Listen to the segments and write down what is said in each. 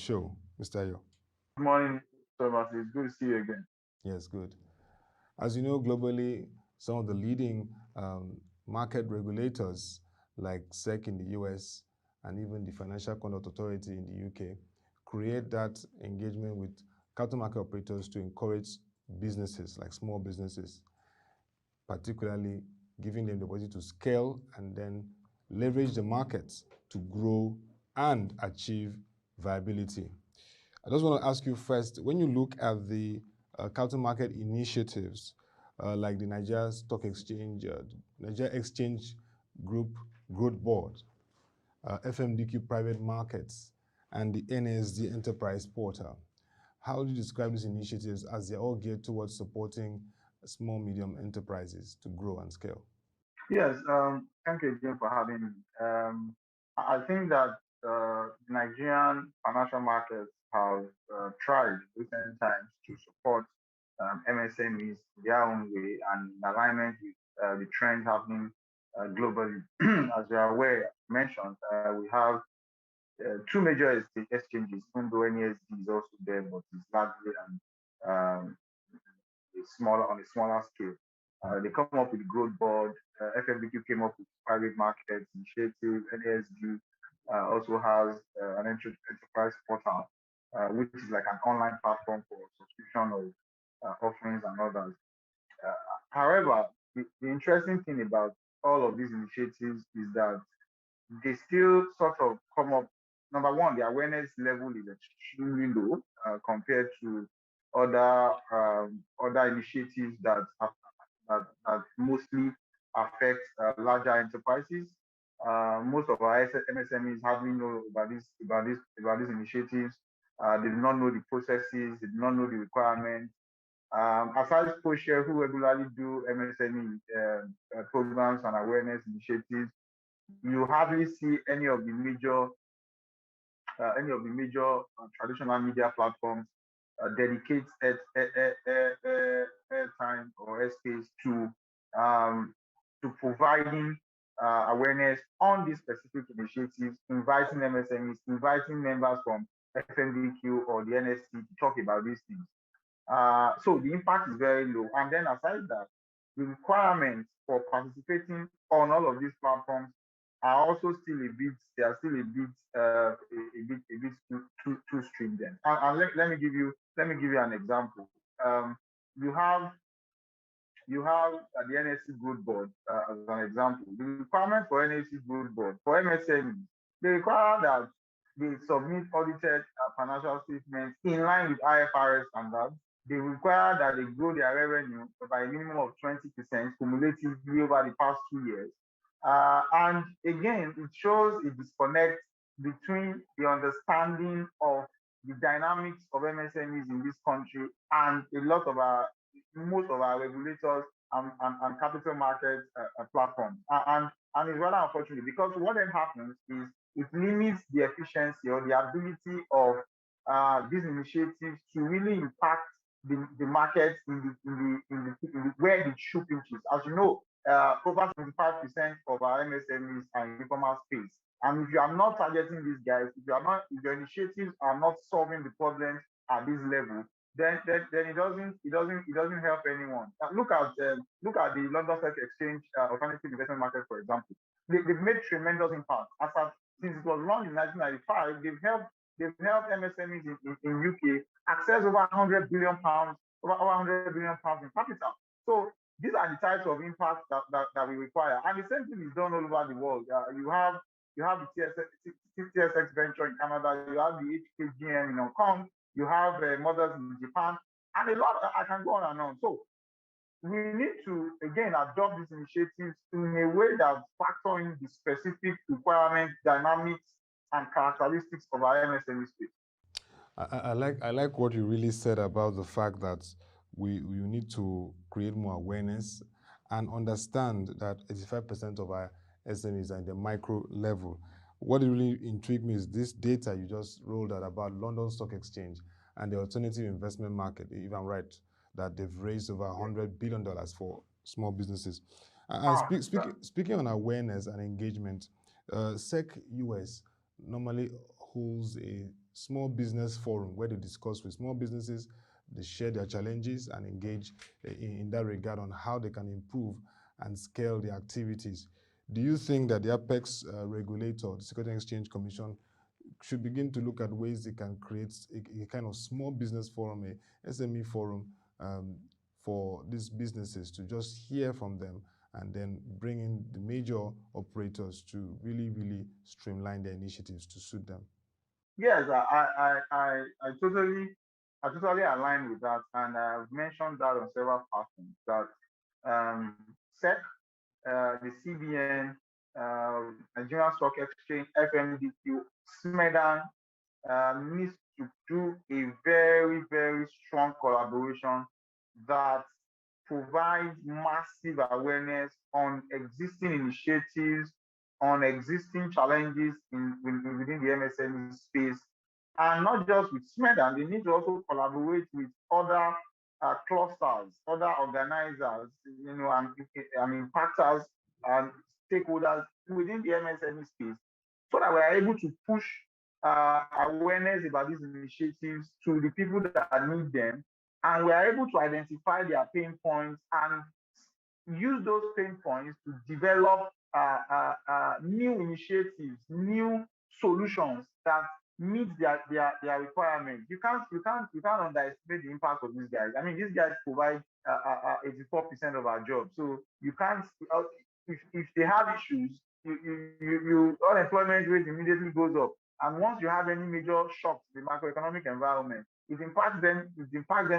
show, Mr. Yo. Good morning, Thomas. It's good to see you again. Yes, good. As you know, globally, some of the leading market regulators like SEC in the US and even the Financial Conduct Authority in the UK create that engagement with capital market operators to encourage businesses like small businesses, particularly giving them the ability to scale and then leverage the markets to grow and achieve viability. I just want to ask you first, when you look at the capital market initiatives like the Nigeria Stock Exchange, Nigeria Exchange Group Growth Board, FMDQ Private Markets, and the NSD Enterprise Portal, how do you describe these initiatives as they're all geared towards supporting small, medium enterprises to grow and scale? Yes, thank you again for having me. I think that Nigerian financial markets have tried recent times to support MSMEs their own way and in alignment with the trends happening globally. As you are aware, mentioned, we have two major exchanges, even though NESD is also there, but it's largely on a smaller scale. They come up with growth board. FMBQ came up with private markets initiative. NASD also has an enterprise portal, which is like an online platform for subscription of offerings and others. However, the interesting thing about all of these initiatives is that they still sort of come up. Number one, the awareness level is extremely low compared to other initiatives that mostly affect larger enterprises. Most of our MSMEs hardly know about these initiatives. They do not know the processes. They do not know the requirements. Aside Scotia, who regularly do MSME programs and awareness initiatives, you hardly see any of the major traditional media platforms dedicate airtime or space to providing awareness on these specific initiatives, inviting MSMEs, inviting members from FMDQ or the NSC to talk about these things. So the impact is very low. And then aside that, the requirements for participating on all of these platforms are also still a bit, they are still a bit too stringent. And let me give you an example. You have the NSC Good Board as an example. The requirement for NSC Good Board for MSME, they require that they submit audited financial statements in line with IFRS standards. They require that they grow their revenue by a minimum of 20% cumulatively over the past 2 years. And again, it shows a disconnect between the understanding of the dynamics of MSMEs in this country and most of our regulators and capital market platforms. And it's rather unfortunate because what then happens is it limits the efficiency or the ability of these initiatives to really impact the markets in the where the shoe pinches. As you know, over 25% of our MSMEs are in e-commerce space. And if you are not targeting these guys, if your initiatives are not solving the problems at this level, then it doesn't help anyone. Look at the London Stock Exchange alternative investment market, for example. They've made tremendous impact. Since it was launched in 1995, they've helped MSMEs in UK access over 100 billion pounds, in capital. So these are the types of impacts that we require. And the same thing is done all over the world. You have the TSX venture in Canada, you have the HKGM in Hong Kong, you have mothers in Japan, and a lot, I can go on and on. So we need to, again, adopt these initiatives in a way that factor in the specific requirements, dynamics, and characteristics of our MSME space. I like what you really said about the fact that we need to create more awareness and understand that 85% of our SMEs are in the micro level. What really intrigued me is this data you just rolled out about London Stock Exchange and the alternative investment market, if I'm right, that they've raised over $100 billion for small businesses. And speaking on awareness and engagement, SEC US normally holds a small business forum where they discuss with small businesses, they share their challenges and engage in that regard on how they can improve and scale their activities. Do you think that the apex regulator, the Securities and Exchange Commission, should begin to look at ways they can create a kind of small business forum, a SME forum, for these businesses to just hear from them and then bring in the major operators to really streamline their initiatives to suit them? Yes, I totally align with that, and I've mentioned that on several platforms that SEC, the CBN, Nigerian Stock Exchange, FMDQ, SMEDAN needs to do a very strong collaboration that provides massive awareness on existing initiatives, on existing challenges within the MSME space, and not just with SMEDA. They need to also collaborate with other clusters, other organizers, and impactors and stakeholders within the MSME space, so that we are able to push awareness about these initiatives to the people that need them, and we are able to identify their pain points and use those pain points to develop new initiatives, new solutions that meet their requirements. You can't underestimate the impact of these guys. I mean, these guys provide 84% of our jobs. So you can't if they have issues, unemployment rate immediately goes up. And once you have any major shocks to the macroeconomic environment, it impacts them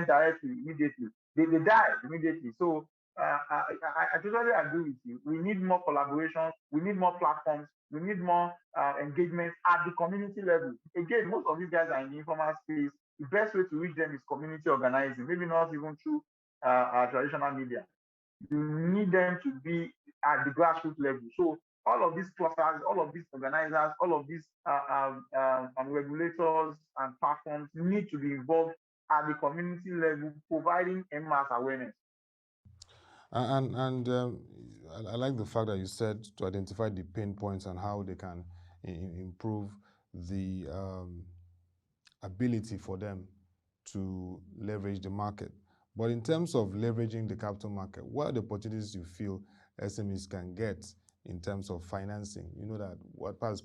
directly, immediately. They die immediately. So I totally agree with you. We need more collaboration. We need more platforms. We need more engagement at the community level. Again, most of these guys are in the informal space. The best way to reach them is community organizing, maybe not even through traditional media. You need them to be at the grassroots level. So all of these clusters, all of these organizers, all of these regulators and platforms need to be involved at the community level, providing mass awareness. I like the fact that you said to identify the pain points and how they can improve the ability for them to leverage the market. But in terms of leveraging the capital market, what are the opportunities you feel SMEs can get in terms of financing? You know that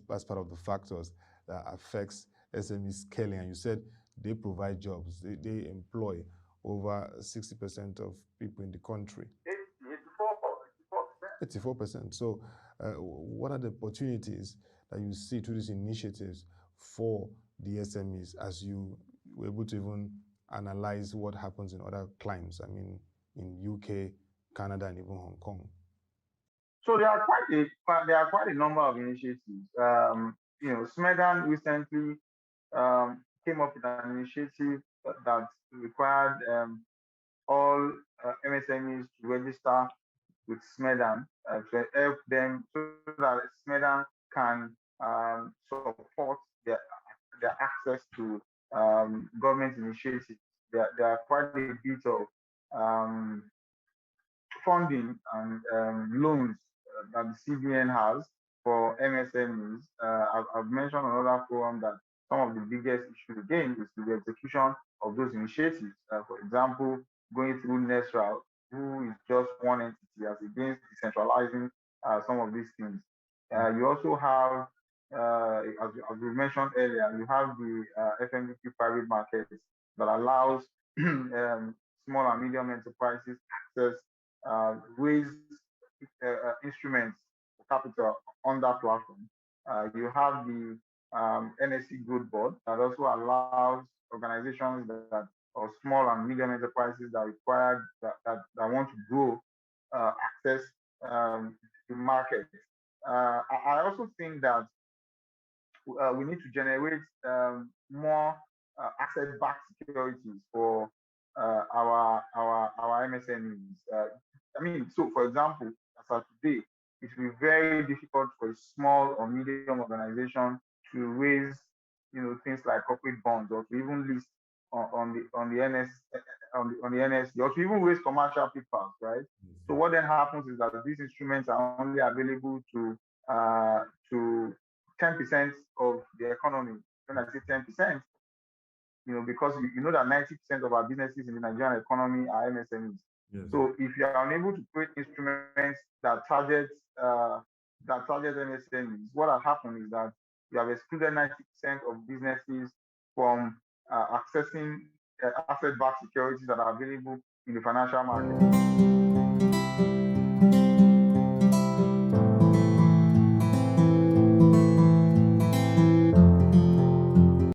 that's part of the factors that affects SME scaling. And you said they provide jobs, they employ over 60% of people in the country. 84%. So what are the opportunities that you see through these initiatives for the SMEs as you were able to even analyze what happens in other climes? I mean, in UK, Canada, and even Hong Kong. So there are quite a number of initiatives. Smedan recently came up with an initiative that required all MSMEs to register with SMEDAN to help them so that SMEDAN can support their access to government initiatives. There are quite a bit of funding and loans that the CBN has for MSMEs. I've mentioned on another forum that some of the biggest issues again is the execution of those initiatives. For example, going through NESRA, who is just one entity as against decentralizing some of these things. You also have, as we mentioned earlier, you have the FMDQ private market that allows small and medium enterprises access raise instruments for capital on that platform. You have the NSC Growth Board that also allows organizations that or small and medium enterprises that require that want to grow access the market. I also think that we need to generate more asset-backed securities for our MSMEs. So for example, as of today, it will be very difficult for a small or medium organization to raise, things like corporate bonds or to even list on the NSE or to even raise commercial papers, right? Mm-hmm. So what then happens is that these instruments are only available to 10% of the economy. when I say 10%, because you know that 90% of our businesses in the Nigerian economy are MSMEs. Yes. So if you are unable to create instruments that target MSMEs, what has happened is that you have excluded 90% of businesses from accessing asset-backed securities that are available in the financial market.